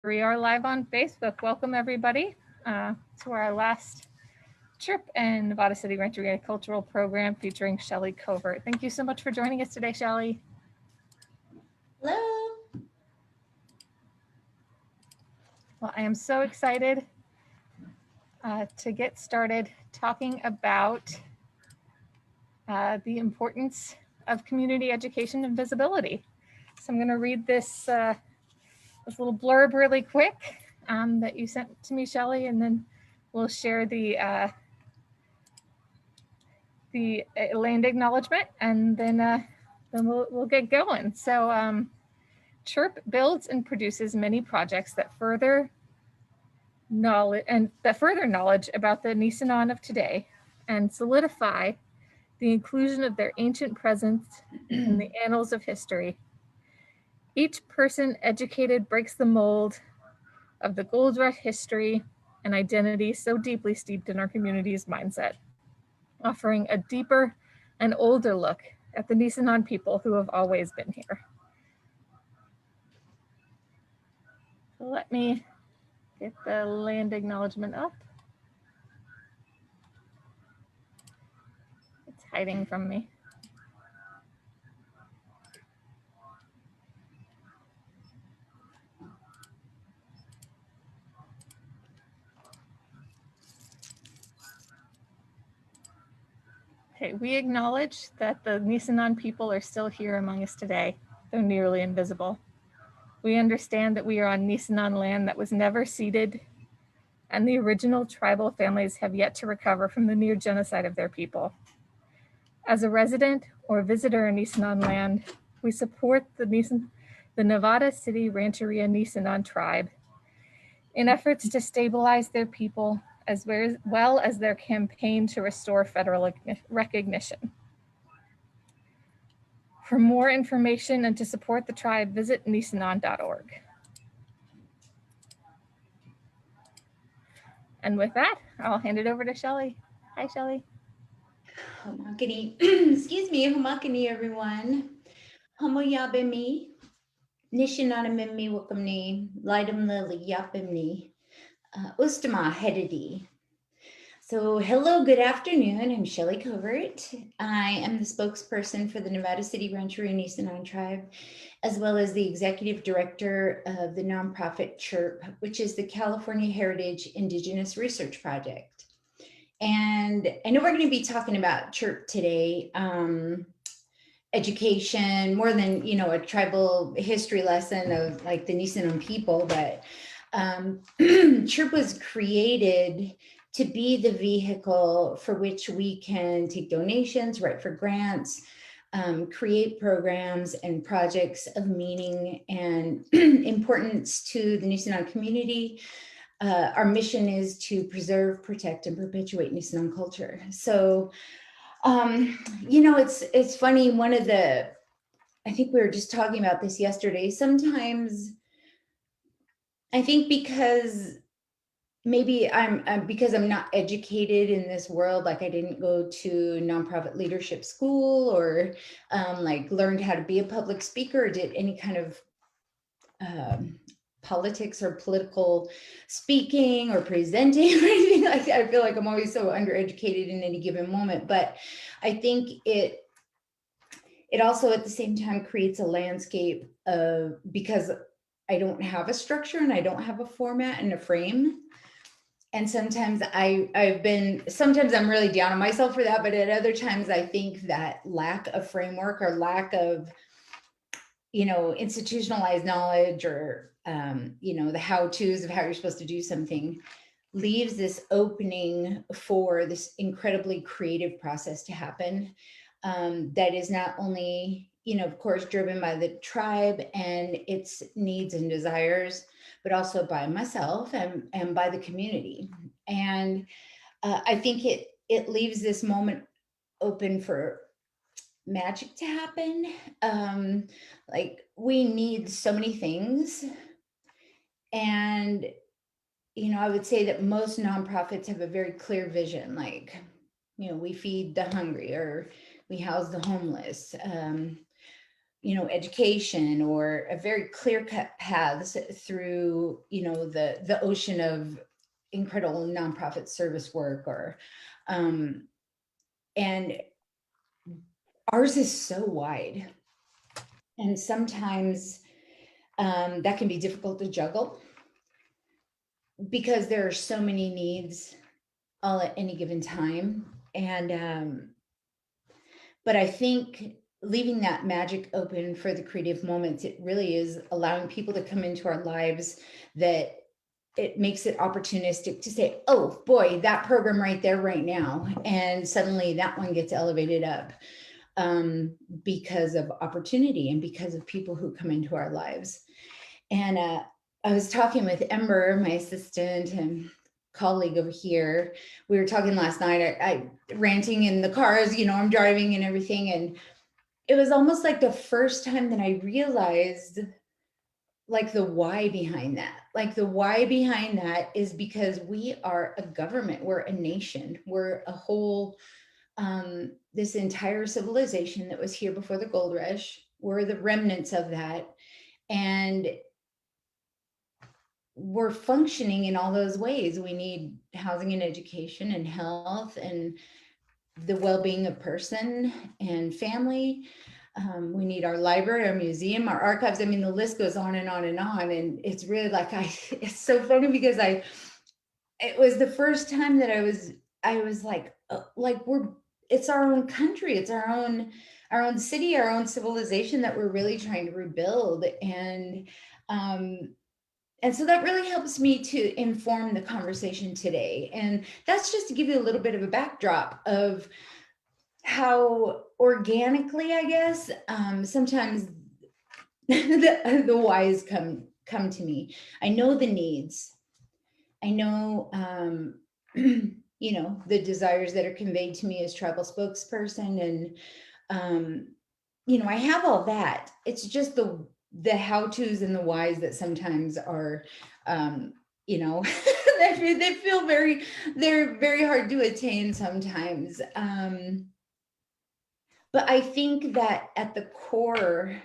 We are live on Facebook. Welcome everybody to our last CHIRP and Nevada City Rancheria Cultural Program featuring Shelly Covert. Thank you so much for joining us today, Shelly. Hello. Well, I am so excited to get started talking about the importance of community education and visibility. So I'm going to read this little blurb really quick that you sent to me, Shelly, and then we'll share the land acknowledgement, and then we'll get going. So CHIRP builds and produces many projects that further knowledge about the Nisenan of today and solidify the inclusion of their ancient presence in the annals of history. Each person educated breaks the mold of the gold rush history and identity so deeply steeped in our community's mindset, offering a deeper and older look at the Nisenan people who have always been here. So let me get the land acknowledgement up. It's hiding from me. Okay, we acknowledge that the Nisenan people are still here among us today, though nearly invisible. We understand that we are on Nisenan land that was never ceded, and the original tribal families have yet to recover from the near genocide of their people. As a resident or visitor in Nisenan land, we support the Nevada City Rancheria Nisenan tribe in efforts to stabilize their people as well as their campaign to restore federal recognition. For more information and to support the tribe, visit nisenan.org. And with that, I'll hand it over to Shelly. Hi, Shelly. Homakini. Excuse me, Homakini, everyone. Homo yabimi. Nishinanamimi wakamni. Lidam lily yapimni. Ustama hedidi. So hello, good afternoon. I'm Shelly Covert. I am the spokesperson for the Nevada City Rancheria Nisenan tribe, as well as the executive director of the nonprofit CHIRP, which is the California Heritage Indigenous Research Project. And I know we're going to be talking about CHIRP today, education, more than, a tribal history lesson of like the Nisenan people, but CHIRP was created to be the vehicle for which we can take donations, write for grants, create programs and projects of meaning and importance to the Nisenan community. Our mission is to preserve, protect, and perpetuate Nisenan culture. So, it's funny. I think we were just talking about this yesterday. Sometimes I think because maybe because I'm not educated in this world, like I didn't go to nonprofit leadership school or like learned how to be a public speaker or did any kind of politics or political speaking or presenting or anything like that. I feel like I'm always so undereducated in any given moment, but I think it also at the same time creates a landscape of, because I don't have a structure and I don't have a format and a frame. And sometimes sometimes I'm really down on myself for that, but at other times I think that lack of framework or lack of, institutionalized knowledge or, the how-tos of how you're supposed to do something leaves this opening for this incredibly creative process to happen. That is not only, of course, driven by the tribe and its needs and desires, but also by myself and by the community. And I think it leaves this moment open for magic to happen. Like we need so many things. And, I would say that most nonprofits have a very clear vision, like, we feed the hungry or we house the homeless. education, or a very clear-cut paths through, the ocean of incredible nonprofit service work, or, and ours is so wide. And sometimes that can be difficult to juggle because there are so many needs all at any given time. And, but I think leaving that magic open for the creative moments, it really is allowing people to come into our lives that it makes it opportunistic to say, oh boy, that program right there, right now. And suddenly that one gets elevated up because of opportunity and because of people who come into our lives. And I was talking with Ember, my assistant and colleague over here. We were talking last night, I ranting in the cars, I'm driving and everything. And it was almost like the first time that I realized like the why behind that. Like the why behind that is because we are a government, we're a nation, we're a whole, this entire civilization that was here before the gold rush. We're the remnants of that. And we're functioning in all those ways. We need housing and education and health and the well-being of person and family. We need our library, our museum, our archives. I mean, the list goes on and on and on. And it's really like, it's so funny because it was the first time that I was like it's our own country. It's our own city, our own civilization that we're really trying to rebuild. And so that really helps me to inform the conversation today. And that's just to give you a little bit of a backdrop of how organically, I guess, sometimes the whys come to me. I know the needs. I know, the desires that are conveyed to me as tribal spokesperson. And, I have all that. It's just the how-tos and the whys that sometimes are, they feel they're very hard to attain sometimes. But I think that at the core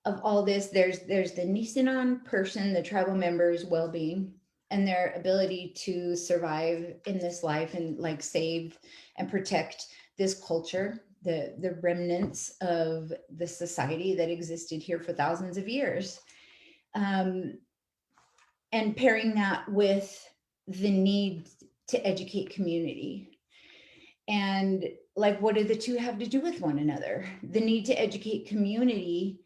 of all this, there's the Nisenan person, the tribal members' well-being and their ability to survive in this life and like save and protect this culture, the remnants of the society that existed here for thousands of years. And pairing that with the need to educate community. And like, what do the two have to do with one another? The need to educate community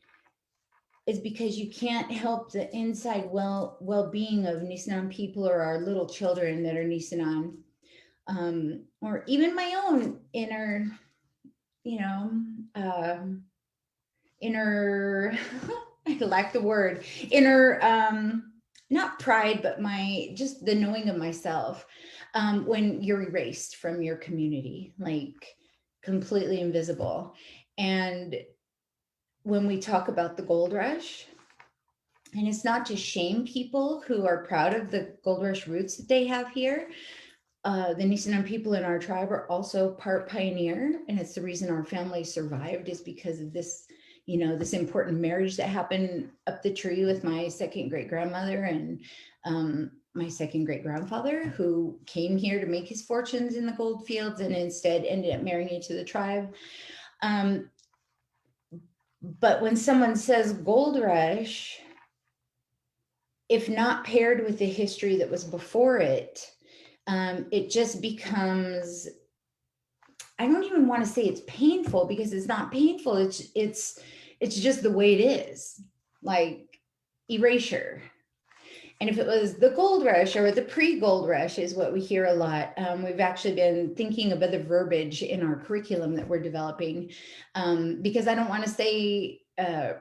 is because you can't help the inside well-being of Nisenan people or our little children that are Nisenan, or even my own inner, inner, I lack the word, inner, not pride, but just the knowing of myself, when you're erased from your community, like completely invisible. And when we talk about the gold rush, and it's not to shame people who are proud of the gold rush roots that they have here. The Nisenan people in our tribe are also part pioneer, and it's the reason our family survived is because of this, this important marriage that happened up the tree with my second great grandmother and my second great grandfather, who came here to make his fortunes in the gold fields and instead ended up marrying into the tribe. But when someone says gold rush, if not paired with the history that was before it, it just becomes, I don't even want to say it's painful because it's not painful. It's just the way it is, like erasure. And if it was the gold rush or the pre-gold rush is what we hear a lot. We've actually been thinking about the verbiage in our curriculum that we're developing, because I don't want to say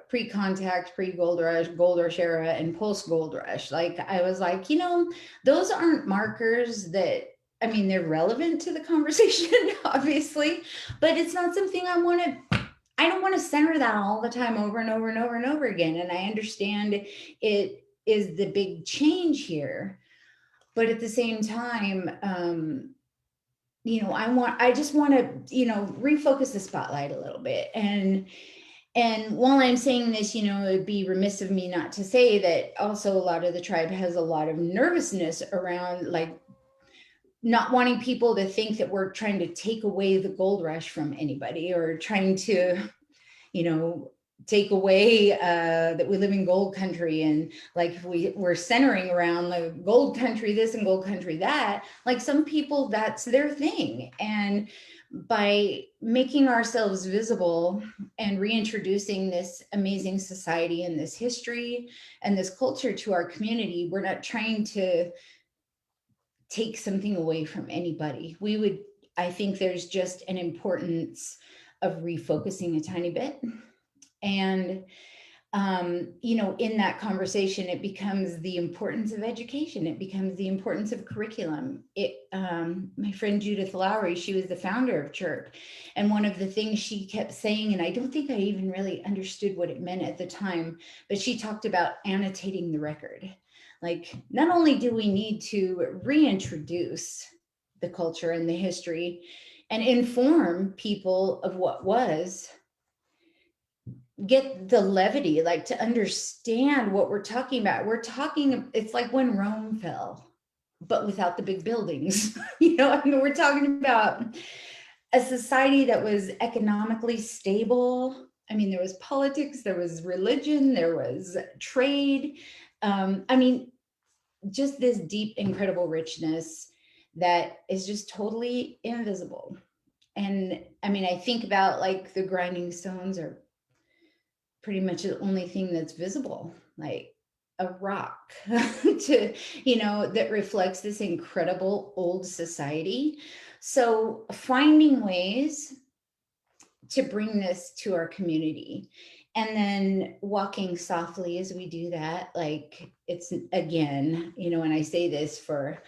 pre-contact, pre-gold rush era, and post-gold rush. Like I was like, those aren't markers that, I mean, they're relevant to the conversation, obviously, but it's not something I don't want to center that all the time over and over and over and over again. And I understand it is the big change here, but at the same time, I just want to, refocus the spotlight a little bit. And And while I'm saying this, you know, it'd be remiss of me not to say that also a lot of the tribe has a lot of nervousness around like not wanting people to think that we're trying to take away the gold rush from anybody, or trying to, you know, take away that we live in gold country, and like we're centering around the gold country this and gold country that. Like some people, that's their thing. And by making ourselves visible and reintroducing this amazing society and this history and this culture to our community, we're not trying to take something away from anybody. I think there's just an importance of refocusing a tiny bit. And you know, in that conversation, it becomes the importance of education. It becomes the importance of curriculum. My friend Judith Lowry, she was the founder of CHIRP. And one of the things she kept saying, and I don't think I even really understood what it meant at the time, but she talked about annotating the record. Like, not only do we need to reintroduce the culture and the history and inform people of what was, get the levity, like to understand what we're talking about. It's like when Rome fell, but without the big buildings. You know, I mean, we're talking about a society that was economically stable. I mean, there was politics, there was religion, there was trade. I mean, just this deep, incredible richness that is just totally invisible. And I mean, I think about like the grinding stones are pretty much the only thing that's visible, like a rock to, you know, that reflects this incredible old society. So finding ways to bring this to our community, and then walking softly as we do that. Like, it's, again, you know, when I say this for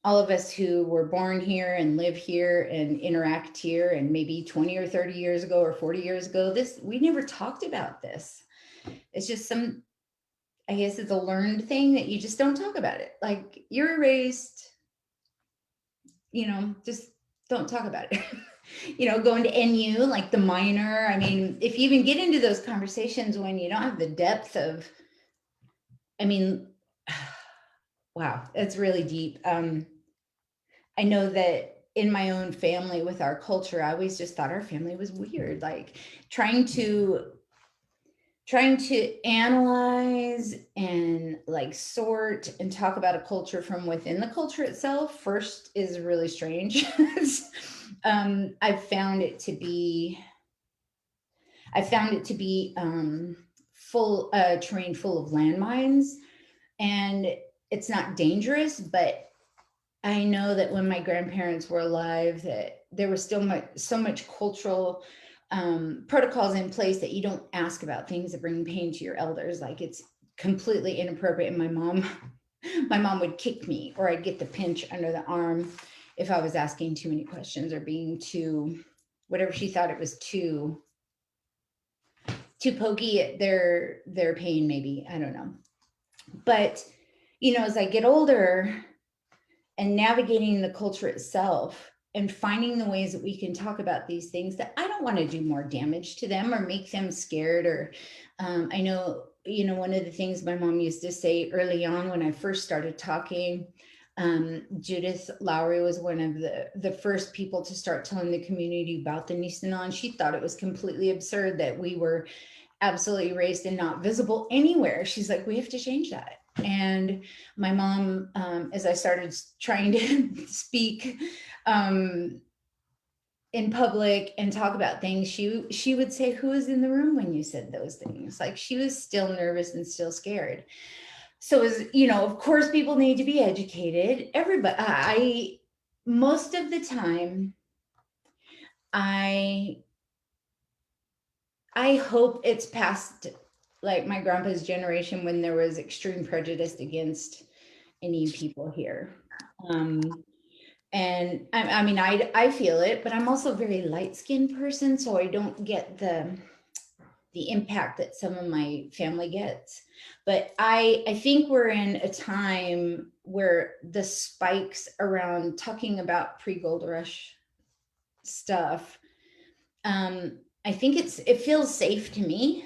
all of us who were born here and live here and interact here, and maybe 20 or 30 years ago or 40 years ago, we never talked about this. It's just I guess it's a learned thing that you just don't talk about it. Like, you're erased, you know, just don't talk about it. You know, going to NU, like the minor. I mean, if you even get into those conversations when you don't have the depth of, I mean, wow, it's really deep. I know that in my own family with our culture, I always just thought our family was weird, like trying to analyze and like sort and talk about a culture from within the culture itself first is really strange. I've found it to be full terrain full of landmines, and it's not dangerous, but I know that when my grandparents were alive, that there was still so much cultural protocols in place that you don't ask about things that bring pain to your elders. Like, it's completely inappropriate. And my mom would kick me, or I'd get the pinch under the arm if I was asking too many questions or being too, whatever she thought it was too pokey at their pain, maybe. I don't know. But, you know, as I get older and navigating the culture itself and finding the ways that we can talk about these things, that I don't want to do more damage to them or make them scared. Or I know, you know, one of the things my mom used to say early on when I first started talking, Judith Lowry was one of the first people to start telling the community about the Nisenan. She thought it was completely absurd that we were absolutely erased and not visible anywhere. She's like, we have to change that. And my mom, as I started trying to speak in public and talk about things, she would say, who was in the room when you said those things? Like, she was still nervous and still scared. So, as you know, of course, people need to be educated. Everybody, most of the time, I hope it's past like my grandpa's generation when there was extreme prejudice against any people here. And I mean, I feel it, but I'm also a very light-skinned person, so I don't get the impact that some of my family gets. But I think we're in a time where the spikes around talking about pre-gold rush stuff I think it feels safe to me.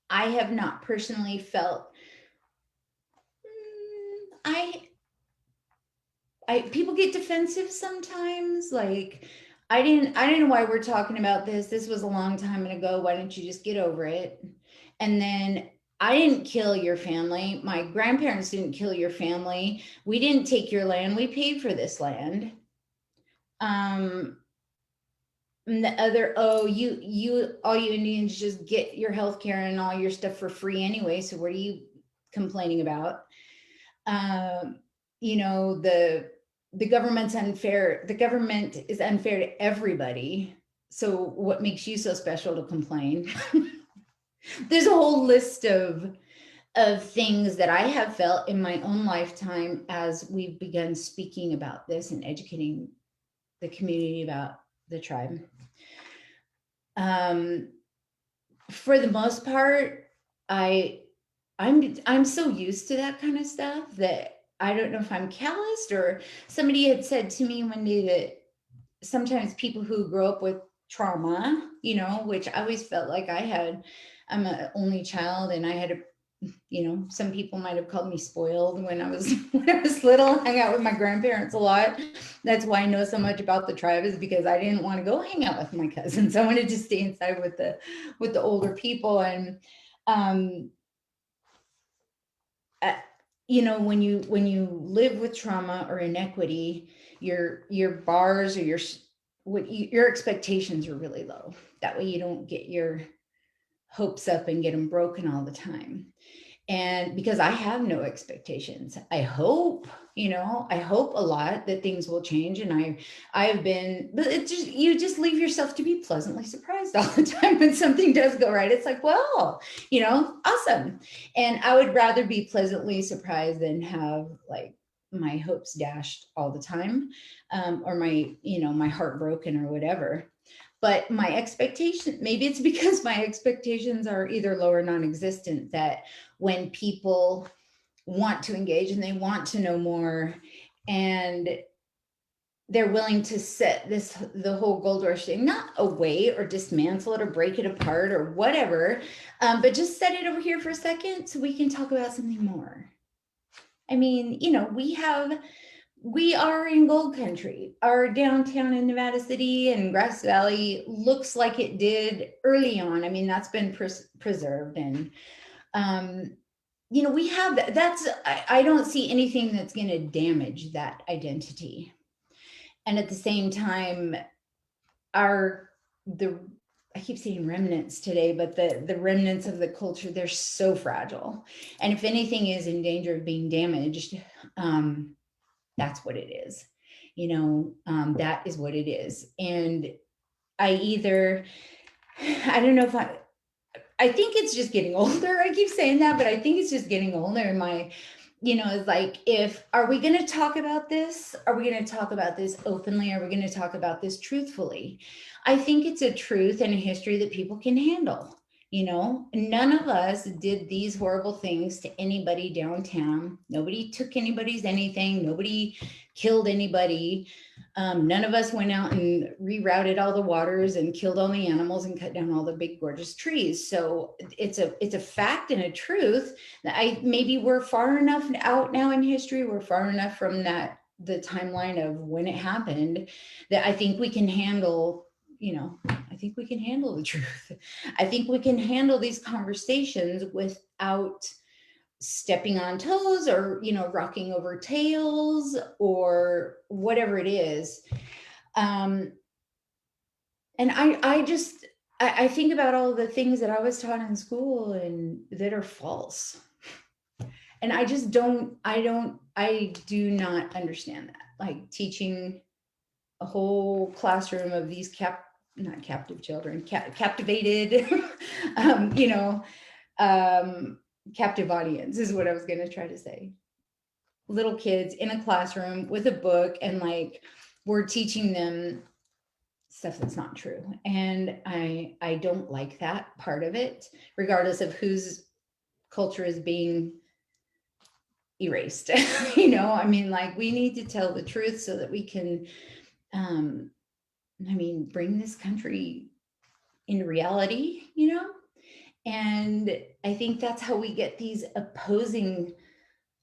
I have not personally felt, people get defensive sometimes. Like, I didn't know why we're talking about this. This was a long time ago. Why don't you just get over it? And then, I didn't kill your family. My grandparents didn't kill your family. We didn't take your land. We paid for this land. And the other, oh, all you Indians just get your health care and all your stuff for free anyway. So what are you complaining about? You know, the government's unfair. The government is unfair to everybody. So what makes you so special to complain? There's a whole list of things that I have felt in my own lifetime as we've begun speaking about this and educating the community about the tribe. For the most part, I'm so used to that kind of stuff that I don't know if I'm calloused, or somebody had said to me one day that sometimes people who grow up with trauma, you know, which I always felt like I'm an only child, and I had some people might have called me spoiled when I was little, hung out with my grandparents a lot. That's why I know so much about the tribe, is because I didn't want to go hang out with my cousins. I wanted to stay inside with the older people. And when you live with trauma or inequity, your bars or your expectations are really low. That way you don't get your hopes up and get them broken all the time. And because I have no expectations, I hope a lot that things will change. And I've been, but you just leave yourself to be pleasantly surprised all the time when something does go right. It's like, well, awesome. And I would rather be pleasantly surprised than have like my hopes dashed all the time, or my heart broken or whatever. But my expectation, maybe it's because my expectations are either low or non-existent, that when people want to engage and they want to know more, and they're willing to set the whole gold rush thing, not away or dismantle it or break it apart or whatever, but just set it over here for a second so we can talk about something more. I mean, we are in gold country. Our downtown in Nevada City and Grass Valley looks like it did early on. I mean, that's been preserved. And, we have I don't see anything that's going to damage that identity. And at the same time, I keep saying remnants today, but the remnants of the culture, they're so fragile. And if anything is in danger of being damaged, that's what it is. That is what it is. And I don't know if I think it's just getting older. I keep saying that, but I think it's just getting older. And it's like, are we going to talk about this? Are we going to talk about this openly? Are we going to talk about this truthfully? I think it's a truth and a history that people can handle. None of us did these horrible things to anybody downtown. Nobody took anybody's anything. Nobody killed anybody. None of us went out and rerouted all the waters and killed all the animals and cut down all the big gorgeous trees. So it's a fact and a truth that maybe we're far enough out now in history. We're far enough from the timeline of when it happened that I think we can handle. I think we can handle the truth. I think we can handle these conversations without stepping on toes or, rocking over tails or whatever it is. And I think about all the things that I was taught in school and that are false. And I do not understand that. Like teaching a whole classroom of these not captive children, captivated, captive audience is what I was going to try to say. Little kids in a classroom with a book, and we're teaching them stuff that's not true. And I don't like that part of it, regardless of whose culture is being erased. We need to tell the truth so that we can, bring this country in reality, and I think that's how we get these opposing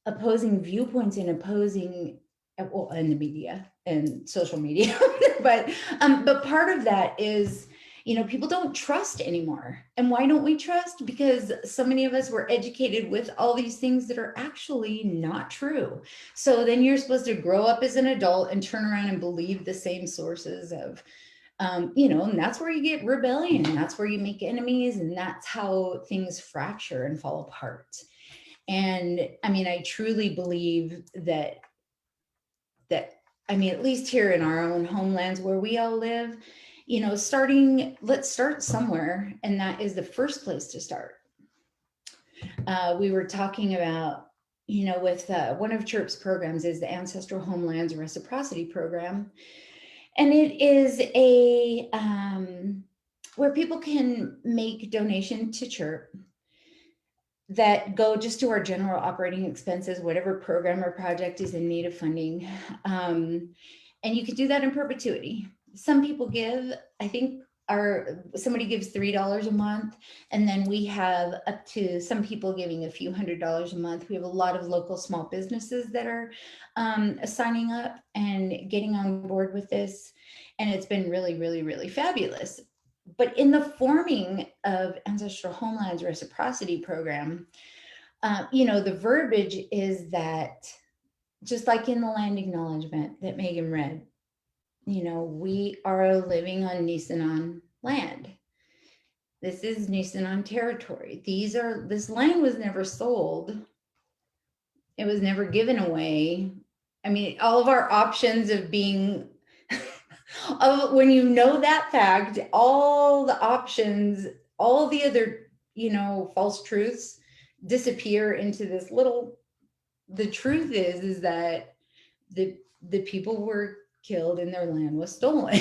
viewpoints and opposing, well, in the media and social media. but part of that is, people don't trust anymore. And why don't we trust? Because so many of us were educated with all these things that are actually not true. So then you're supposed to grow up as an adult and turn around and believe the same sources of, and that's where you get rebellion, and that's where you make enemies, and that's how things fracture and fall apart. And I mean, I truly believe that, I mean, at least here in our own homelands where we all live, let's start somewhere. And that is the first place to start. We were talking about, with one of CHIRP's programs is the Ancestral Homeland's Reciprocity program. And it is a, where people can make donation to CHIRP that go just to our general operating expenses, whatever program or project is in need of funding. And you can do that in perpetuity. Some people give, I think somebody gives $3 a month, and then we have up to some people giving a few $100s a month. We have a lot of local small businesses that are signing up and getting on board with this. And it's been really, really, really fabulous. But in the forming of Ancestral Homeland's Reciprocity program, the verbiage is that, just like in the land acknowledgement that Megan read, we are living on Nisenan land. This is Nisenan territory. This land was never sold. It was never given away. I mean, all of our options of being when you know that fact, all the options, all the other, false truths disappear into this little, the truth is that the people were killed and their land was stolen,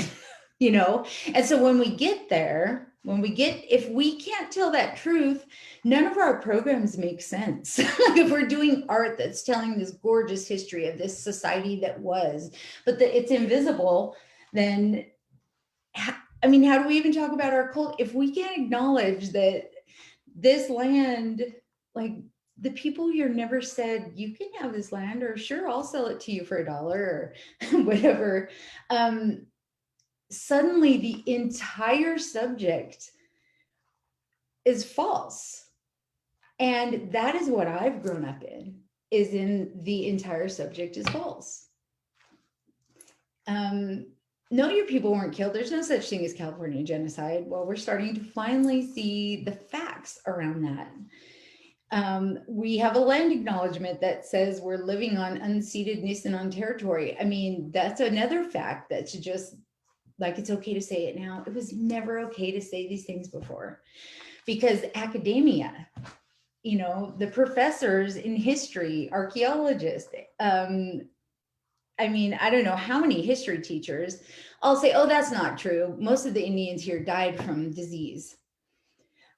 And so when we get there, if we can't tell that truth, none of our programs make sense. Like if we're doing art that's telling this gorgeous history of this society that was, but it's invisible, then, I mean, how do we even talk about our cult if we can't acknowledge that this land, like the people here never said, you can have this land, or sure, I'll sell it to you for $1 or whatever. Suddenly the entire subject is false. And that is what I've grown up in, is in the entire subject is false. No, your people weren't killed. There's no such thing as California genocide. Well, we're starting to finally see the facts around that. We have a land acknowledgement that says we're living on unceded Nisenan territory. I mean, that's another fact that's just like, it's okay to say it now. It was never okay to say these things before, because academia, the professors in history, archaeologists, I mean, I don't know how many history teachers, I'll say, oh, that's not true. Most of the Indians here died from disease.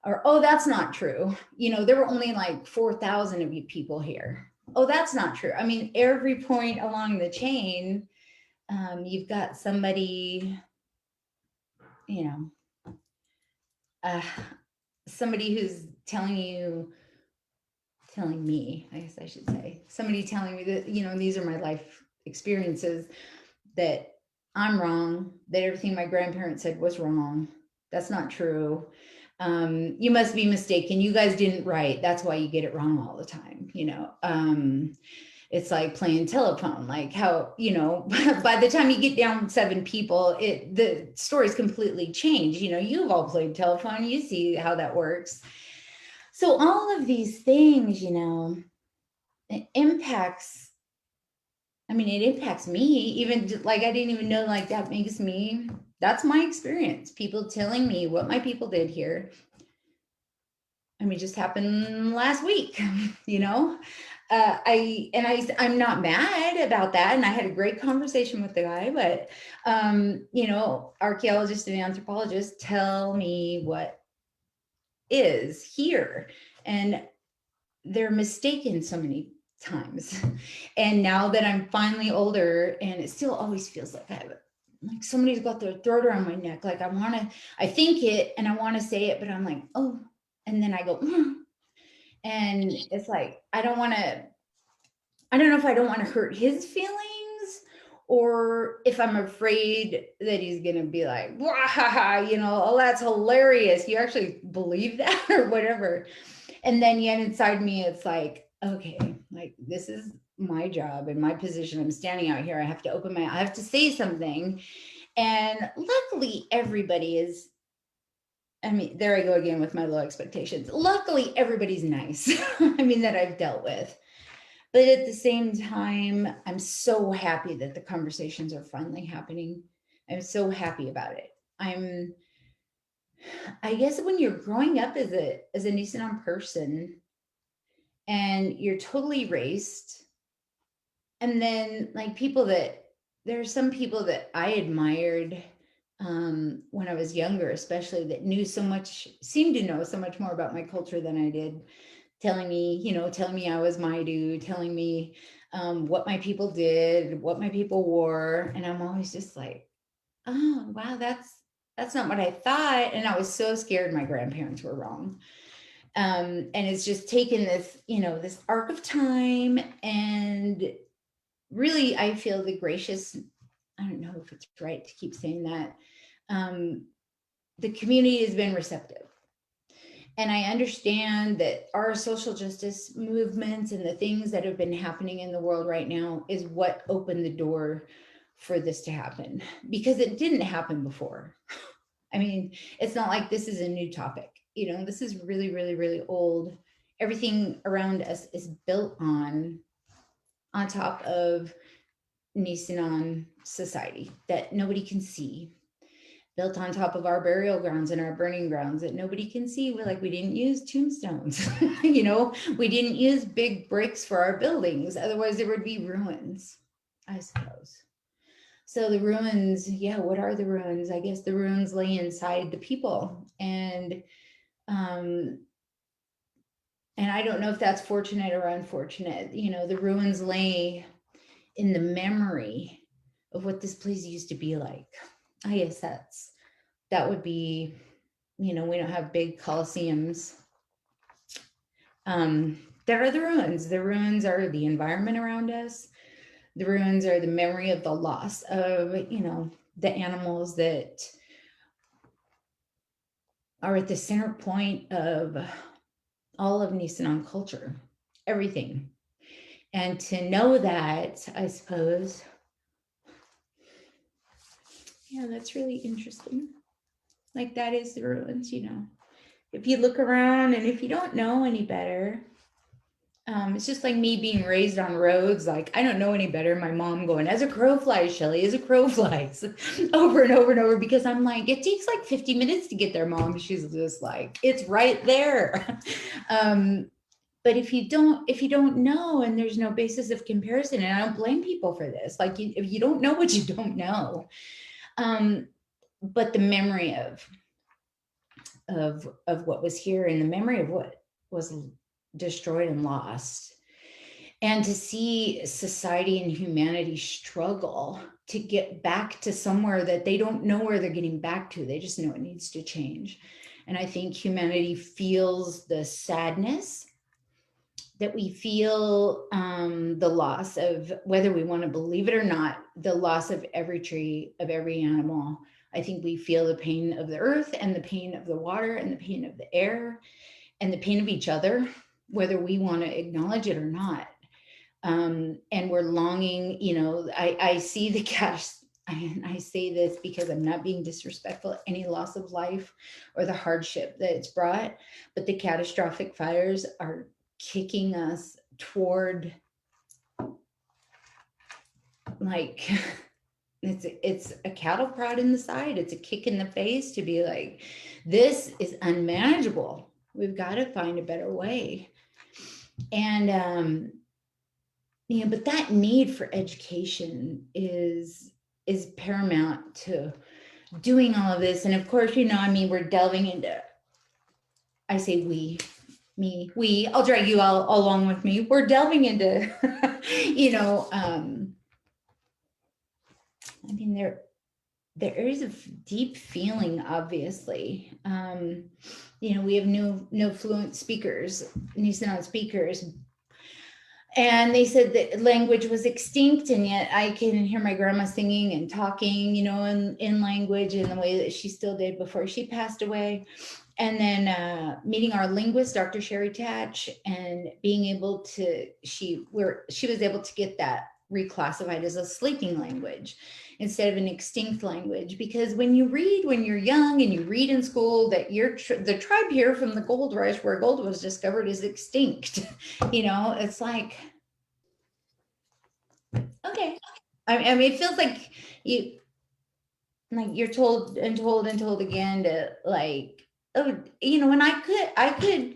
Or, oh, that's not true. There were only like 4,000 of you people here. Oh, that's not true. I mean, every point along the chain, you've got somebody, somebody who's telling me, I guess I should say, somebody telling me that, these are my life experiences, that I'm wrong, that everything my grandparents said was wrong. That's not true. You must be mistaken. You guys didn't write. That's why you get it wrong all the time. It's like playing telephone, like how, by the time you get down 7 people, the story's completely changed. You've all played telephone. You see how that works. So all of these things, it impacts, it impacts me, even like, I didn't even know, like, that's my experience. People telling me what my people did here. Just happened last week, I'm not mad about that. And I had a great conversation with the guy, but, archaeologists and anthropologists tell me what is here, and they're mistaken so many times. And now that I'm finally older, and it still always feels like I have like somebody's got their throat around my neck. Like I think it and I want to say it, but I'm like, oh, and then I go, and it's like, I don't know if I don't want to hurt his feelings or if I'm afraid that he's going to be like, oh, that's hilarious. You actually believe that or whatever. And then yet inside me, it's like, okay, like this is my job and my position. I'm standing out here. I have to say something. And luckily everybody is, I mean, there I go again with my low expectations. Luckily everybody's nice. I mean, that I've dealt with. But at the same time, I'm so happy that the conversations are finally happening. I'm so happy about it. I guess when you're growing up as a Nisenan person and you're totally erased, and then like there are some people that I admired when I was younger, especially that seemed to know so much more about my culture than I did, telling me I was Maidu, telling me what my people did, what my people wore. And I'm always just like, oh, wow, that's not what I thought. And I was so scared my grandparents were wrong. And it's just taken this, this arc of time. And really, I feel I don't know if it's right to keep saying that. The community has been receptive. And I understand that our social justice movements and the things that have been happening in the world right now is what opened the door for this to happen, because it didn't happen before. I mean, it's not like this is a new topic. This is really, really, really old. Everything around us is built on top of Nisenan society that nobody can see, built on top of our burial grounds and our burning grounds that nobody can see. We didn't use tombstones, we didn't use big bricks for our buildings. Otherwise there would be ruins, I suppose. So the ruins, what are the ruins? I guess the ruins lay inside the people. And I don't know if that's fortunate or unfortunate. The ruins lay in the memory of what this place used to be like. I guess that would be, we don't have big coliseums. There are the ruins. The ruins are the environment around us. The ruins are the memory of the loss of, the animals that are at the center point of all of Nisenan culture, everything. And to know that, I suppose, that's really interesting. Like that is the ruins, if you look around and if you don't know any better, it's just like me being raised on roads. Like, I don't know any better. My mom going, as a crow flies, Shelly, as a crow flies, over and over and over, because I'm like, it takes like 50 minutes to get there, Mom. She's just like, it's right there. But if you don't know, and there's no basis of comparison, and I don't blame people for this, like if you don't know what you don't know, but the memory of what was here and the memory of what was destroyed and lost, and to see society and humanity struggle to get back to somewhere that they don't know where they're getting back to. They just know it needs to change. And I think humanity feels the sadness that we feel, the loss of, whether we want to believe it or not, the loss of every tree, of every animal. I think we feel the pain of the earth and the pain of the water and the pain of the air and the pain of each other, whether we want to acknowledge it or not. And we're longing, I see the I say this because I'm not being disrespectful, any loss of life or the hardship that it's brought, but the catastrophic fires are kicking us toward, like, it's a cattle prod in the side. It's a kick in the face to be like, this is unmanageable. We've got to find a better way. And but that need for education is paramount to doing all of this. And of course, we're delving into, I say we, I'll drag you all along with me. We're delving into, there is a deep feeling, obviously. You know, we have no fluent speakers, Nisenan speakers. And they said that language was extinct, and yet I can hear my grandma singing and talking, you know, in language in the way that she still did before she passed away. And then meeting our linguist, Dr. Sherry Tatch, and being able to, she was able to get that reclassified as a sleeping language instead of an extinct language. Because when you read when you're young and you read in school that the tribe here from the gold rush where gold was discovered is extinct, you know, it's like, okay. I mean, it feels like you're told and told and told again to like, oh, you know, and I could,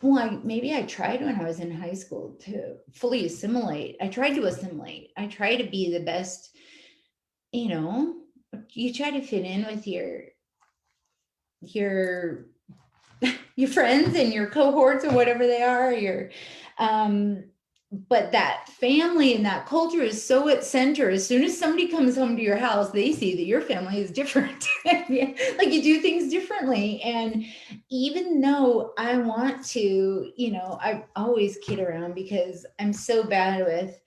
well, maybe I tried when I was in high school to fully assimilate. I tried to assimilate. I try to be the best, you know, you try to fit in with your friends and your cohorts or whatever they are, but that family and that culture is so at center. As soon as somebody comes home to your house, they see that your family is different. Like you do things differently. And even though I want to, you know, I always kid around because I'm so bad with,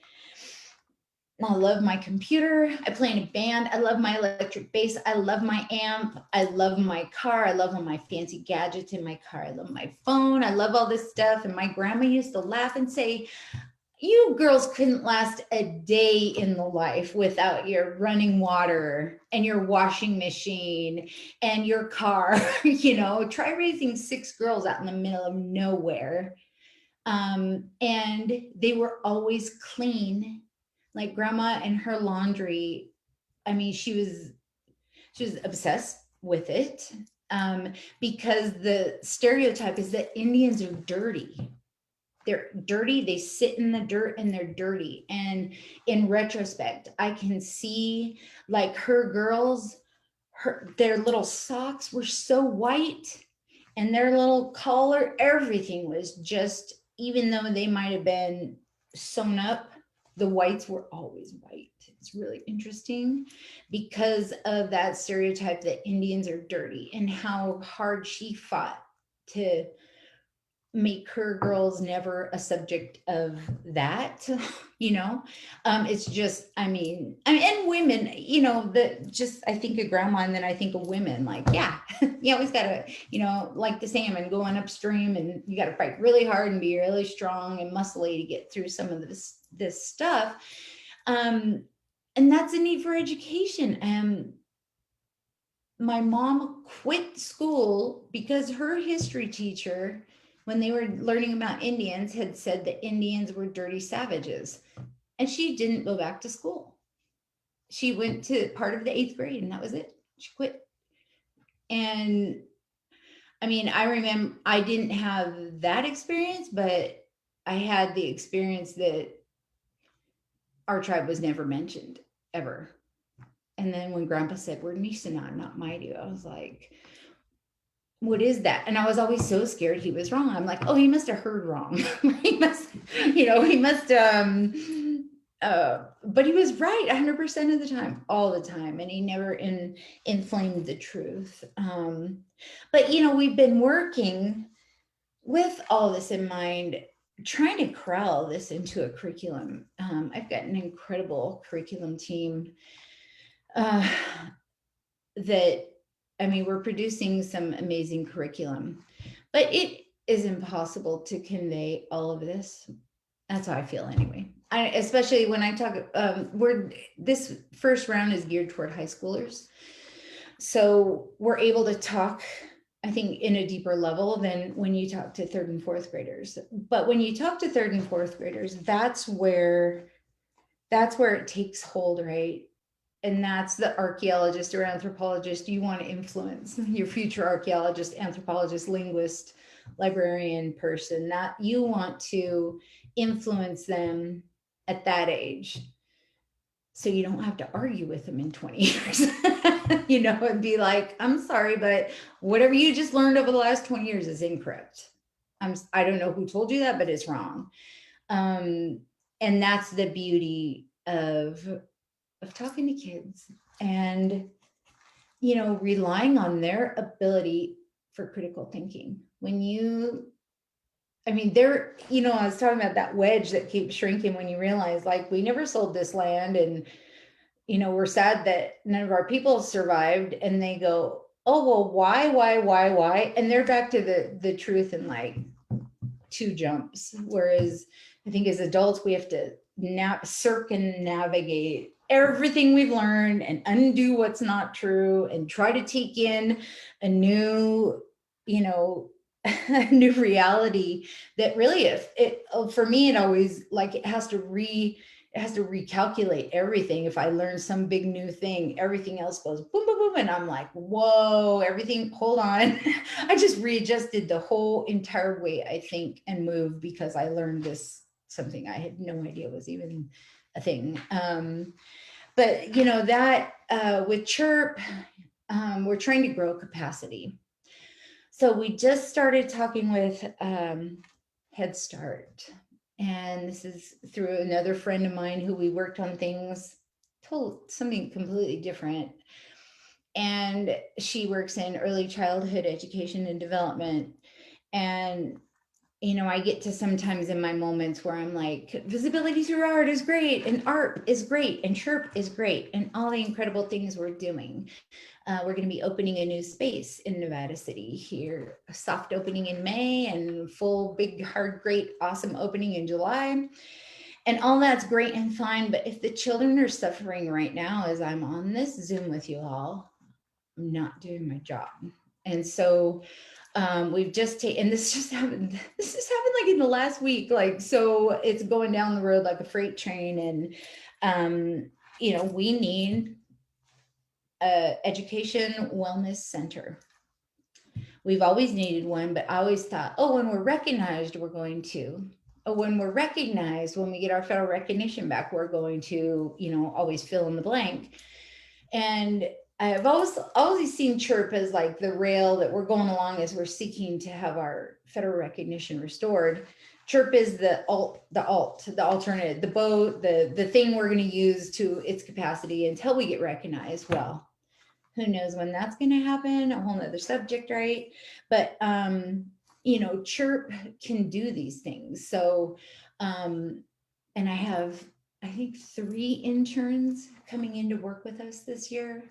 I love my computer. I play in a band. I love my electric bass. I love my amp. I love my car. I love all my fancy gadgets in my car. I love my phone. I love all this stuff. And my grandma used to laugh and say, you girls couldn't last a day in the life without your running water and your washing machine and your car. You know, try raising 6 girls out in the middle of nowhere. And they were always clean. Like grandma and her laundry, I mean, she was obsessed with it, because the stereotype is that Indians are dirty. They're dirty, they sit in the dirt and they're dirty. And in retrospect, I can see like her girls, their little socks were so white and their little collar, everything was just, even though they might have been sewn up, the whites were always white. It's really interesting because of that stereotype that Indians are dirty and how hard she fought to make her girls never a subject of that, you know. It's just, I mean, and women, you know, I think of grandma and then I think of women, like, yeah, you always gotta, you know, like the salmon going upstream, and you gotta fight really hard and be really strong and muscly to get through some of this stuff. And that's a need for education. My mom quit school because her history teacher, when they were learning about Indians, had said that Indians were dirty savages. And she didn't go back to school. She went to part of the 8th grade and that was it. She quit. And I mean, I remember I didn't have that experience, but I had the experience that our tribe was never mentioned ever. And then when grandpa said, we're Nisenan, not Maidu, I was like, what is that? And I was always so scared he was wrong. I'm like, oh, he must have heard wrong. He must, you know, but he was right 100% of the time, all the time. And he never inflamed the truth. But, you know, we've been working with all this in mind, trying to corral this into a curriculum. I've got an incredible curriculum team that, I mean, we're producing some amazing curriculum, but it is impossible to convey all of this. That's how I feel anyway. Especially when I talk, this first round is geared toward high schoolers. So we're able to talk, I think, in a deeper level than when you talk to 3rd and 4th graders. But when you talk to 3rd and 4th graders, that's where it takes hold, right? And that's the archaeologist or anthropologist you want to influence, your future archaeologist, anthropologist, linguist, librarian person, that you want to influence them at that age. So you don't have to argue with them in 20 years, you know, and be like, I'm sorry, but whatever you just learned over the last 20 years is incorrect. I don't know who told you that, but it's wrong. And that's the beauty of talking to kids. And you know, relying on their ability for critical thinking. When you, I mean, there, you know, I was talking about that wedge that keeps shrinking when you realize, like, we never sold this land, and, you know, we're sad that none of our people survived. And they go, oh, well, why? And they're back to the truth in like 2 jumps. Whereas I think as adults, we have to now circumnavigate everything we've learned and undo what's not true and try to take in a new, you know, a new reality that really, if it, for me, it always, like, it has to recalculate everything. If I learn some big new thing, everything else goes boom, boom, boom. And I'm like, whoa, everything, hold on. I just readjusted the whole entire way I think and move because I learned this, something I had no idea was even a thing. But you know, that with CHIRP, we're trying to grow capacity. So we just started talking with Head Start. And this is through another friend of mine who we worked on things, told something completely different. And she works in early childhood education and development. And, you know, I get to sometimes in my moments where I'm like, visibility through art is great, and art is great, and CHIRP is great, and all the incredible things we're doing. We're going to be opening a new space in Nevada City here, a soft opening in May and full, big, hard, great, awesome opening in July. And all that's great and fine. But if the children are suffering right now as I'm on this Zoom with you all, I'm not doing my job. And so we've just taken, and this just happened like in the last week, like, so it's going down the road like a freight train. And, you know, we need education wellness center. We've always needed one, but I always thought, oh, when we're recognized, we're going to. Oh, when we're recognized, when we get our federal recognition back, we're going to, you know, always fill in the blank. And I've always seen CHIRP as like the rail that we're going along as we're seeking to have our federal recognition restored. CHIRP is the alternative, the boat, the thing we're going to use to its capacity until we get recognized. Well, who knows when that's going to happen, a whole nother subject, right? But you know, CHIRP can do these things. So and I have, I think, 3 interns coming in to work with us this year,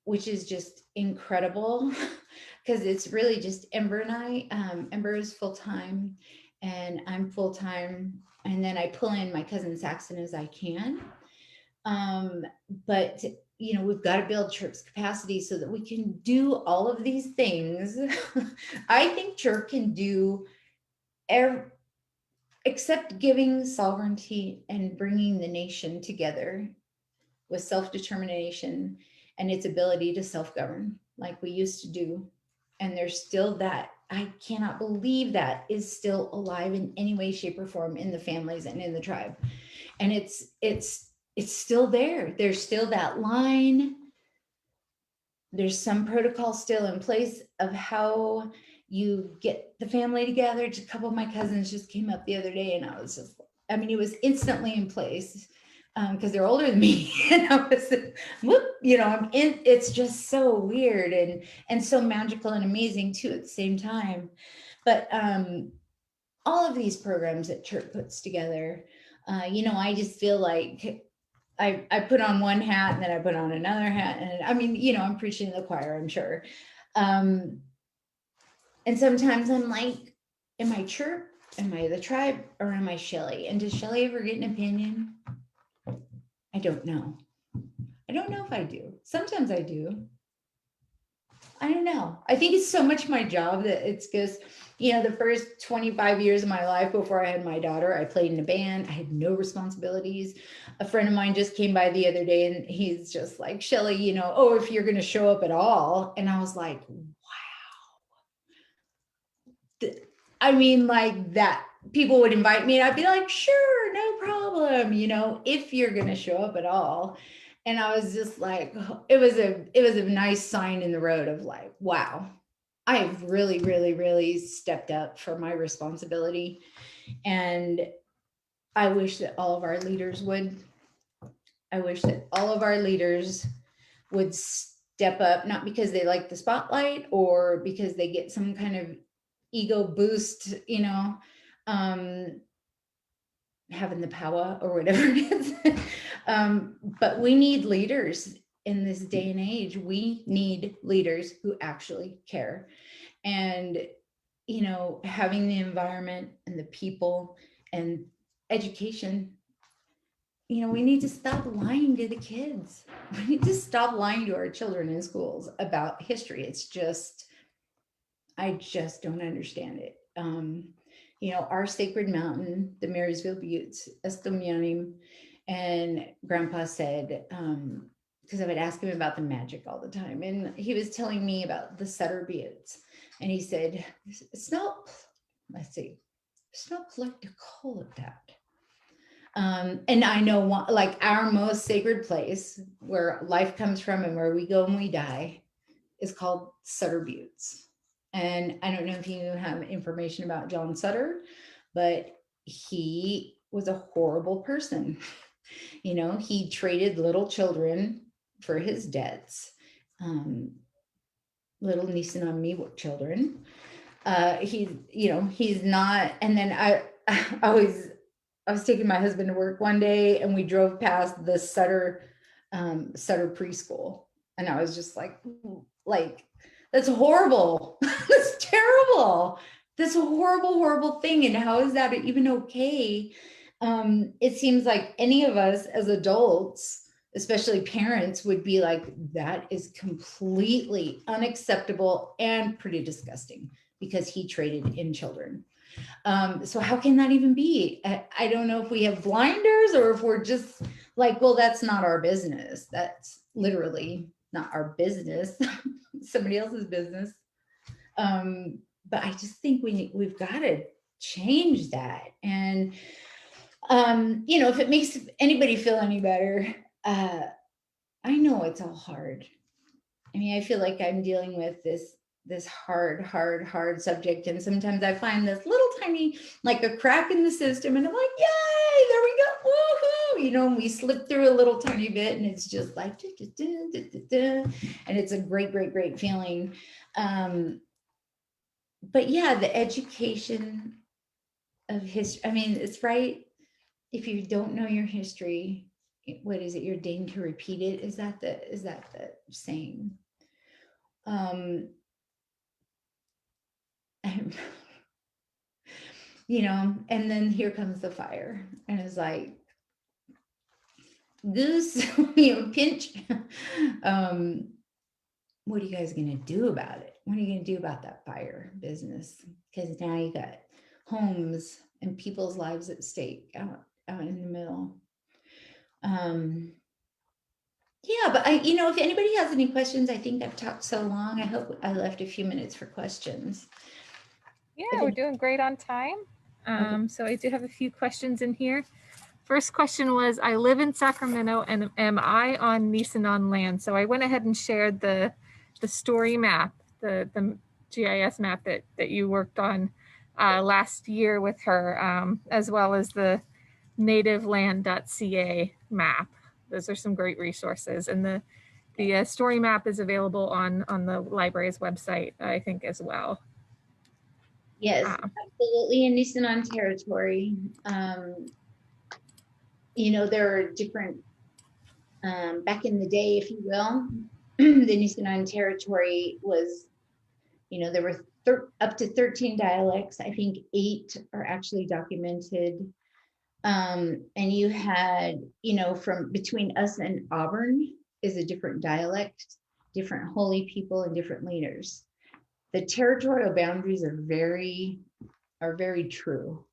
which is just incredible because it's really just Ember and I. Ember is full-time and I'm full-time, and then I pull in my cousin Saxon as I can. But you know, we've got to build CHIRP's capacity so that we can do all of these things. I think CHIRP can do except giving sovereignty and bringing the nation together with self-determination and its ability to self-govern like we used to do. And there's still that, I cannot believe that is still alive in any way, shape, or form in the families and in the tribe. And it's still there. There's still that line. There's some protocol still in place of how you get the family together. Just a couple of my cousins just came up the other day, and I was just, I mean, it was instantly in place because they're older than me. And I was, whoop, you know, I'm in. It's just so weird and so magical and amazing too at the same time. But all of these programs that CHIRP puts together, you know, I just feel like I put on one hat and then I put on another hat. And I mean, you know, I'm preaching to the choir, I'm sure. And sometimes I'm like, am I CHIRP? Am I the tribe? Or am I Shelly? And does Shelly ever get an opinion? I don't know. I don't know if I do. Sometimes I do. I don't know. I think it's so much my job that it's just, you know, the first 25 years of my life before I had my daughter, I played in a band. I had no responsibilities. A friend of mine just came by the other day and he's just like, Shelly, you know, oh, if you're going to show up at all. And I was like, wow. I mean, like that people would invite me and I'd be like, sure, no problem. You know, if you're going to show up at all. And I was just like, it was a nice sign in the road of like, wow, I've really, really, really stepped up for my responsibility. And I wish that all of our leaders would. I wish that all of our leaders would step up, not because they like the spotlight or because they get some kind of ego boost, you know, having the power or whatever it is. But we need leaders in this day and age. We need leaders who actually care. And, you know, having the environment and the people and education, you know, we need to stop lying to the kids. We need to stop lying to our children in schools about history. It's just, I just don't understand it. You know, our sacred mountain, the Marysville Buttes, Estomyanim, and Grandpa said, because I would ask him about the magic all the time, and he was telling me about the Sutter Buttes, and he said, it's not, let's see, it's not polite to call it that. And I know one, like our most sacred place where life comes from and where we go when we die is called Sutter Buttes. And I don't know if you have information about John Sutter, but he was a horrible person. You know, he traded little children for his debts, little Nisenan Miwok children. He, you know, he's not. And then I was taking my husband to work one day, and we drove past the Sutter preschool, and I was just like, that's horrible. That's terrible. That's a horrible, horrible thing. And how is that even okay? It seems like any of us as adults, especially parents, would be like, that is completely unacceptable and pretty disgusting because he traded in children. So how can that even be? I don't know if we have blinders or if we're just like, well, that's not our business. That's literally not our business. Somebody else's business. But I just think we've got to change that. And, you know, if it makes anybody feel any better, I know it's all hard. I mean, I feel like I'm dealing with this hard subject. And sometimes I find this little tiny, like a crack in the system, and I'm like, yay, there we go, woohoo. You know, and we slip through a little tiny bit, and it's just like, and it's a great feeling. But yeah, the education of history, I mean, it's right. If you don't know your history, what is it? You're doomed to repeat it. Is that the saying? You know, and then here comes the fire, and it's like, goose, you know, pinch. What are you guys gonna do about it? What are you gonna do about that fire business? Because now you got homes and people's lives at stake out in the middle. Yeah, but you know, if anybody has any questions, I think I've talked so long. I hope I left a few minutes for questions. Yeah, we're doing great on time. Okay. So I do have a few questions in here. First question was, I live in Sacramento and am I on Nisenan land? So I went ahead and shared the story map, the GIS map that you worked on last year with her, as well as the nativeland.ca map. Those are some great resources. And the story map is available on the library's website, I think, as well. Yes, absolutely. In Nisenan territory, you know, there are different, back in the day, if you will, the Nisenan territory was, you know, there were up to 13 dialects. I think 8 are actually documented. And you had, you know, from between us and Auburn is a different dialect, different holy people and different leaders. The territorial boundaries are very true.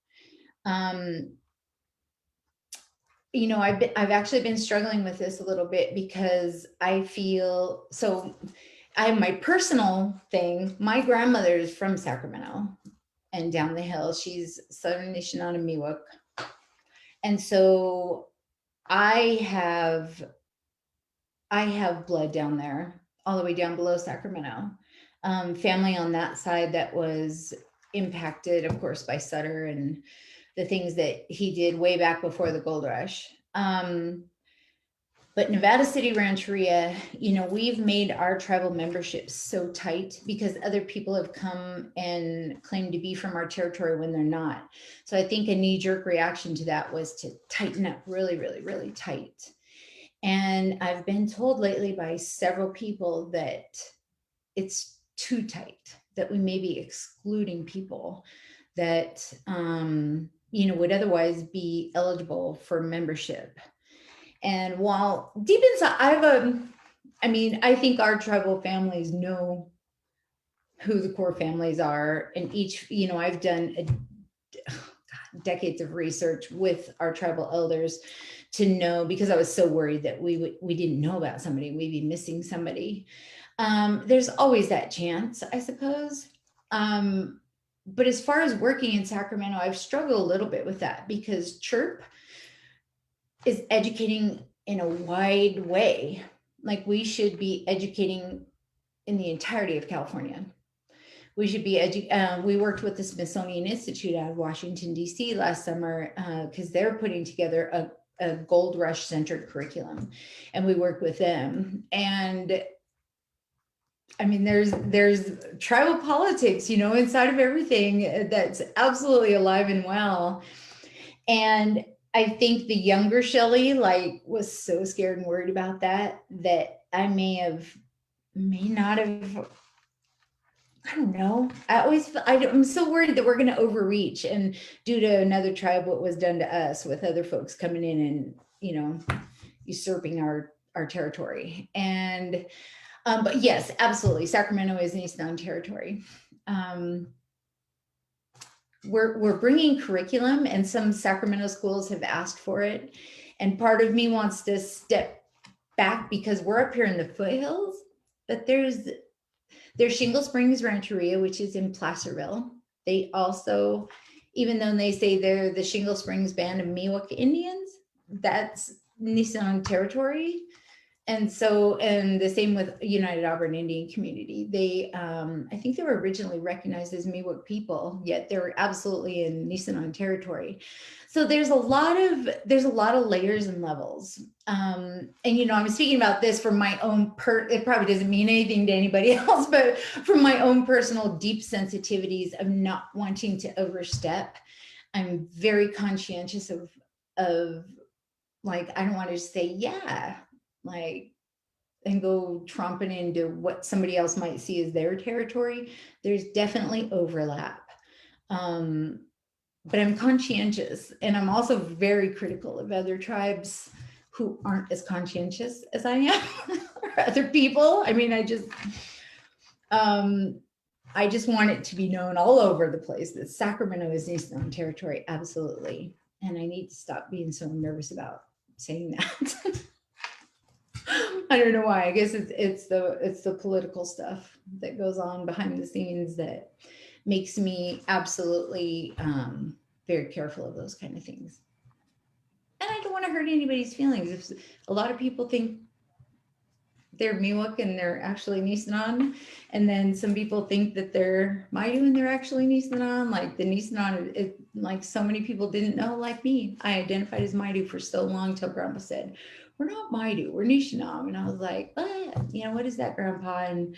You know, I've actually been struggling with this a little bit because I feel so. I have my personal thing. My grandmother is from Sacramento and down the hill. She's Southern Nisenan and Miwok. And so I have blood down there, all the way down below Sacramento. Family on that side that was impacted, of course, by Sutter and the things that he did way back before the gold rush. But Nevada City Rancheria, you know, we've made our tribal memberships so tight because other people have come and claimed to be from our territory when they're not. So I think a knee-jerk reaction to that was to tighten up really, really, really tight. And I've been told lately by several people that it's too tight, that we may be excluding people that, you know, would otherwise be eligible for membership. And while deep inside, I think our tribal families know who the core families are, and each, you know, I've done decades of research with our tribal elders to know, because I was so worried that we didn't know about somebody, we'd be missing somebody. There's always that chance, I suppose. But as far as working in Sacramento, I've struggled a little bit with that because CHIRP is educating in a wide way. Like we should be educating in the entirety of California. We should be we worked with the Smithsonian Institute out of Washington, D.C. last summer because they're putting together a gold rush centered curriculum, and we worked with them. And I mean, there's tribal politics, you know, inside of everything that's absolutely alive and well. And I think the younger Shelley was so scared and worried about that I may not have. I don't know. I'm so worried that we're going to overreach and do to another tribe what was done to us with other folks coming in and, you know, usurping our territory. And, but yes, absolutely. Sacramento is Nisenan territory. We're bringing curriculum, and some Sacramento schools have asked for it. And part of me wants to step back because we're up here in the foothills, but there's Shingle Springs Rancheria, which is in Placerville. They also, even though they say they're the Shingle Springs Band of Miwok Indians, that's Nisenan territory. And so, and the same with United Auburn Indian Community. They, I think they were originally recognized as Miwok people, yet they're absolutely in Nisenan territory. So there's a lot of layers and levels. And, you know, I'm speaking about this from my own, it probably doesn't mean anything to anybody else, but from my own personal deep sensitivities of not wanting to overstep. I'm very conscientious of I don't want to just say, yeah, and go tromping into what somebody else might see as their territory. There's definitely overlap. But I'm conscientious, and I'm also very critical of other tribes who aren't as conscientious as I am, or other people. I mean, I just want it to be known all over the place that Sacramento is Nisenan territory, absolutely. And I need to stop being so nervous about saying that. I don't know why. I guess it's the political stuff that goes on behind the scenes that makes me absolutely very careful of those kind of things. And I don't want to hurt anybody's feelings. If a lot of people think they're Miwok and they're actually Nisenan, and then some people think that they're Maidu and they're actually Nisenan. Like the Nisenan, like so many people didn't know, like me. I identified as Maidu for so long till Grandpa said, "We're not Maidu, we're Nisenan." And I was like, you know, what is that, Grandpa? And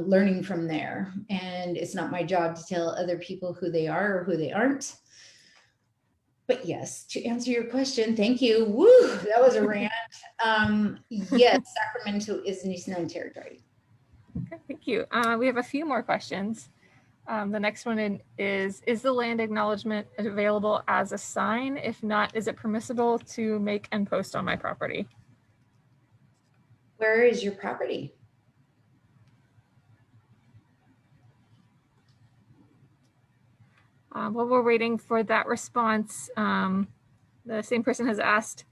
learning from there. And it's not my job to tell other people who they are or who they aren't. But yes, to answer your question, thank you. Woo, that was a rant. Yes, Sacramento is Nisenan territory. Okay, thank you. We have a few more questions. The next one is the land acknowledgement available as a sign? If not, is it permissible to make and post on my property? Where is your property? While we're waiting for that response, the same person has asked,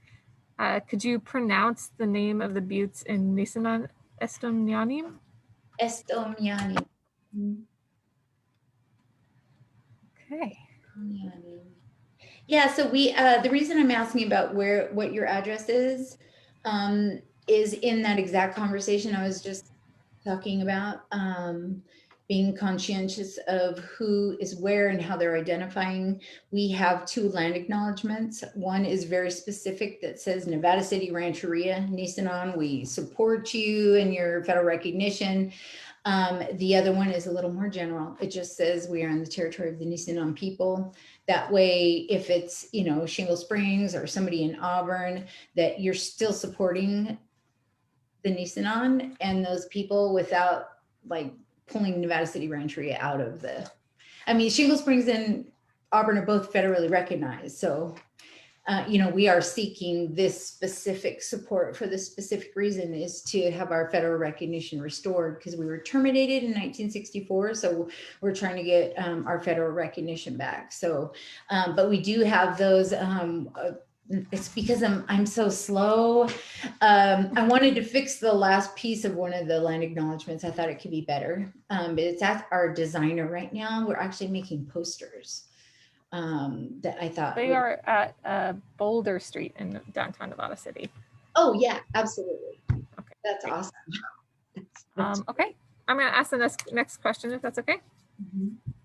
could you pronounce the name of the buttes in Nisenan? Estomnianim? Estomnianim. Okay. Yeah, so we the reason I'm asking about what your address is in that exact conversation I was just talking about. being conscientious of who is where and how they're identifying. We have 2 land acknowledgements. One is very specific that says Nevada City, Rancheria, Nisenan, we support you in your federal recognition. The other one is a little more general. It just says we are in the territory of the Nisenan people. That way, if it's, you know, Shingle Springs or somebody in Auburn, that you're still supporting the Nisenan and those people without like pulling Nevada City Rancheria out of the, I mean, Shingle Springs and Auburn are both federally recognized. So, you know, we are seeking this specific support for this specific reason, is to have our federal recognition restored, because we were terminated in 1964. So we're trying to get our federal recognition back. So, but we do have those, it's because I'm so slow. I wanted to fix the last piece of one of the land acknowledgements. I thought it could be better, but it's at our designer right now. We're actually making posters that I thought They are at Boulder Street in downtown Nevada City. Oh yeah, absolutely. Okay, that's great. Awesome. Okay, I'm going to ask the next question, if that's okay.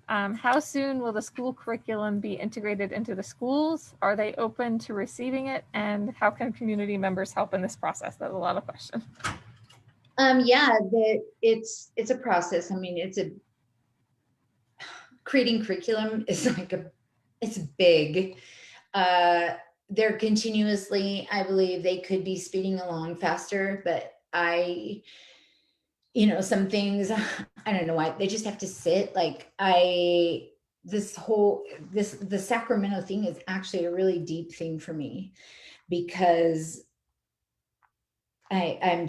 How soon will the school curriculum be integrated into the schools? Are they open to receiving it? And how can community members help in this process? That's a lot of questions. Yeah, it's a process. I mean, creating curriculum is like it's big. They're continuously, I believe they could be speeding along faster, but you know, some things, I don't know why, they just have to sit. Like the Sacramento thing is actually a really deep thing for me, because I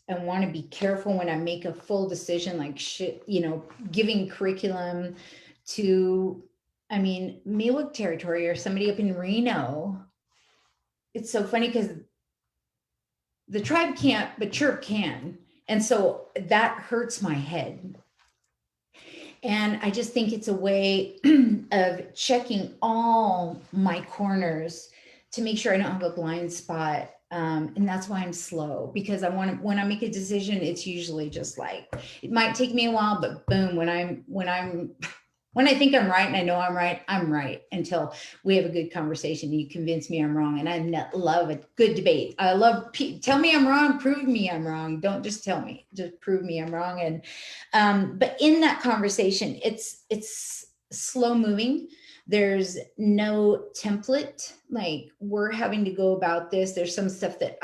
want to be careful when I make a full decision, like you know, giving curriculum to, I mean, Miwok territory or somebody up in Reno. It's so funny because the tribe can't, but CHIRP can. And so that hurts my head. And I just think it's a way of checking all my corners to make sure I don't have a blind spot. And that's why I'm slow, because I want to, when I make a decision, it's usually just like, it might take me a while, but boom, when I think I'm right and I know I'm right until we have a good conversation and you convince me I'm wrong. And I love a good debate. I love, tell me I'm wrong, prove me I'm wrong. Don't just tell me, just prove me I'm wrong. And, but in that conversation, it's slow moving. There's no template. Like, we're having to go about this. There's some stuff that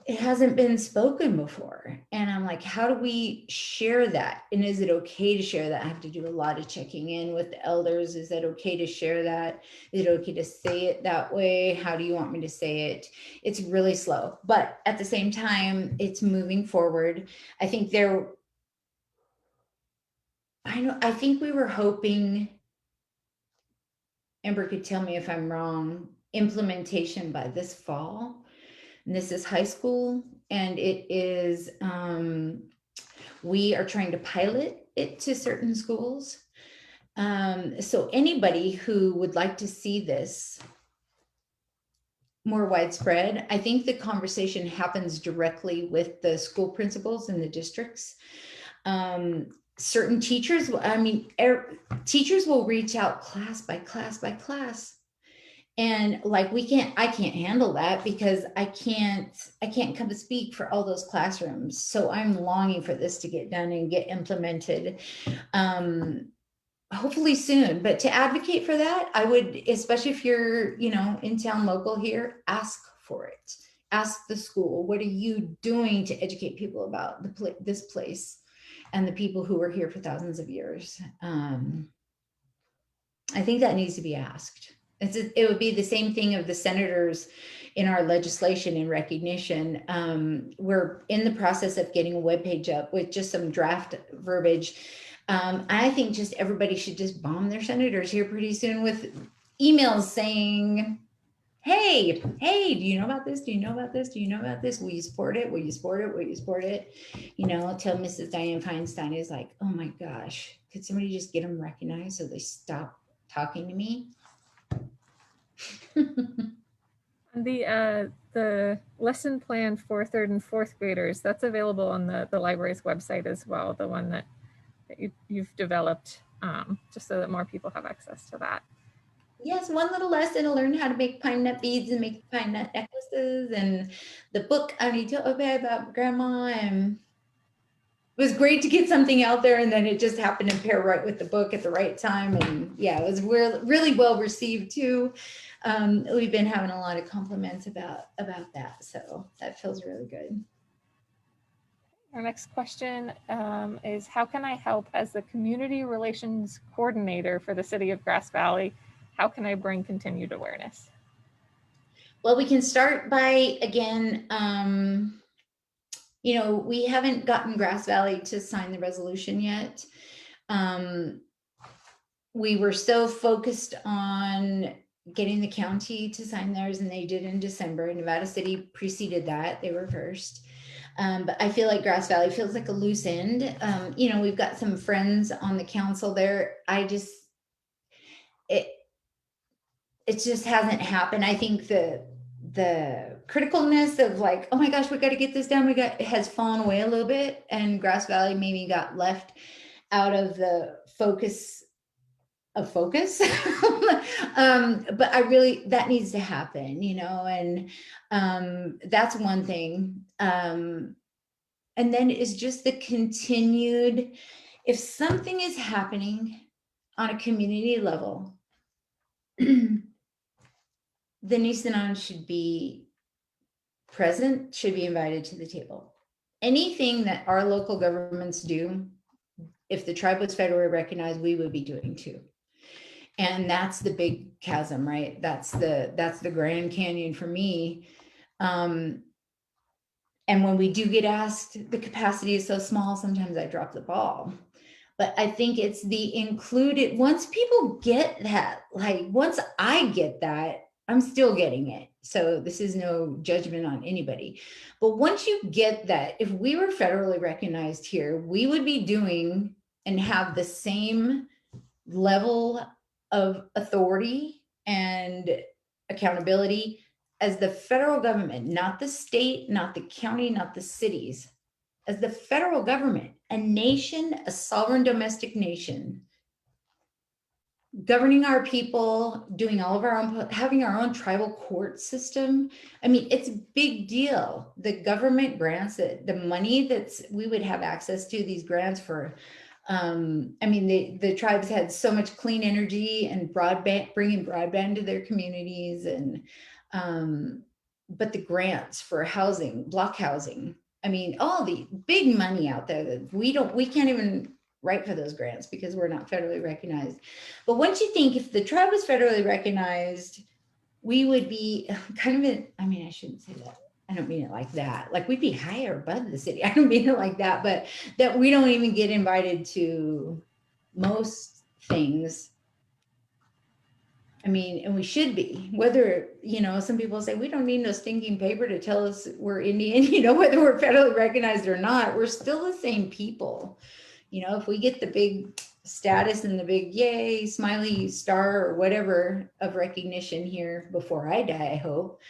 it hasn't been spoken before. And I'm like, how do we share that? And is it okay to share that? I have to do a lot of checking in with the elders. Is that okay to share that? Is it okay to say it that way? How do you want me to say it? It's really slow, but at the same time, it's moving forward. I think I think we were hoping, Amber could tell me if I'm wrong, implementation by this fall. And this is high school, and it is, we are trying to pilot it to certain schools. So anybody who would like to see this more widespread, I think the conversation happens directly with the school principals in the districts. Certain teachers, teachers will reach out class by class by class. And like, I can't handle that, because I can't come to speak for all those classrooms. So I'm longing for this to get done and get implemented, hopefully soon. But to advocate for that, I would, especially if you're, you know, in town local here, ask for it. Ask the school, what are you doing to educate people about this place and the people who were here for thousands of years? I think that needs to be asked. It would be the same thing of the senators in our legislation in recognition. We're in the process of getting a webpage up with just some draft verbiage. I think just everybody should just bomb their senators here pretty soon with emails saying, hey, do you know about this? Do you know about this? Do you know about this? Will you support it? Will you support it? Will you support it? You know, till Mrs. Diane Feinstein is like, oh my gosh, could somebody just get them recognized so they stop talking to me? The lesson plan for 3rd and 4th graders, that's available on the library's website as well, the one that you've developed, just so that more people have access to that. Yes, one little lesson to learn how to make pine nut beads and make pine nut necklaces, and the book Annotated about grandma, and it was great to get something out there, and then it just happened to pair right with the book at the right time. And yeah, it was really well received too. We've been having a lot of compliments about that, so that feels really good. Our next question is, how can I help as the community relations coordinator for the city of Grass Valley? How can I bring continued awareness? Well, we can start by, again, you know, we haven't gotten Grass Valley to sign the resolution yet. We were so focused on getting the county to sign theirs, and they did in December. Nevada City preceded that, they were first. But I feel like Grass Valley feels like a loose end. You know, we've got some friends on the council there. It just hasn't happened. I think the criticalness of like, oh my gosh, we got to get this done, it has fallen away a little bit, and Grass Valley maybe got left out of the focus of focus. But that needs to happen, you know, and that's one thing. And then is just the continued, if something is happening on a community level, the Nisenan should be present, should be invited to the table. Anything that our local governments do, if the tribe was federally recognized, we would be doing too. And that's the big chasm, right? That's the Grand Canyon for me. And when we do get asked, the capacity is so small, sometimes I drop the ball. But I think it's the included, once people get that, like once I get that, I'm still getting it. So this is no judgment on anybody. But once you get that, if we were federally recognized here, we would be doing and have the same level of authority and accountability as the federal government, not the state, not the county, not the cities, as the federal government, a nation, a sovereign domestic nation, governing our people, doing all of our own, having our own tribal court system. I mean, it's a big deal. The government grants it, the money that's we would have access to, these grants for, I mean, the tribes had so much clean energy and broadband, bringing broadband to their communities, and but the grants for housing, block housing, I mean, all the big money out there that we can't even write for those grants because we're not federally recognized. But once you think if the tribe was federally recognized, we would be kind of I mean, I shouldn't say that. I don't mean it like that. Like we'd be higher above the city. I don't mean it like that, but that we don't even get invited to most things. I mean, and we should be, whether, you know, some people say we don't need no stinking paper to tell us we're Indian, you know, whether we're federally recognized or not, we're still the same people. You know, if we get the big status and the big yay, smiley star or whatever of recognition here before I die, I hope,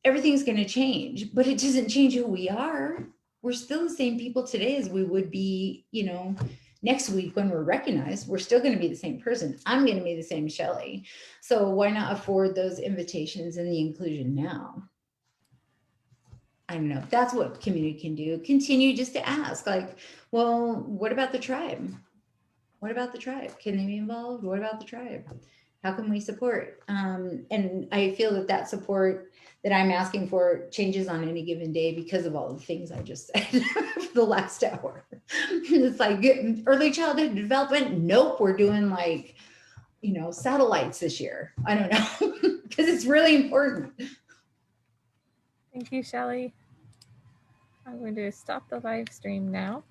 everything's going to change, but it doesn't change who we are. We're still the same people today as we would be, you know, next week when we're recognized. We're still going to be the same person. I'm going to be the same Shelley. So why not afford those invitations and the inclusion now? I don't know. That's what community can do. Continue just to ask, like, well, what about the tribe? What about the tribe? Can they be involved? What about the tribe? How can we support? And I feel that that support that I'm asking for changes on any given day because of all the things I just said for the last hour. It's like early childhood development. Nope, we're doing like, you know, satellites this year. I don't know, because it's really important. Thank you, Shelley. I'm going to stop the live stream now.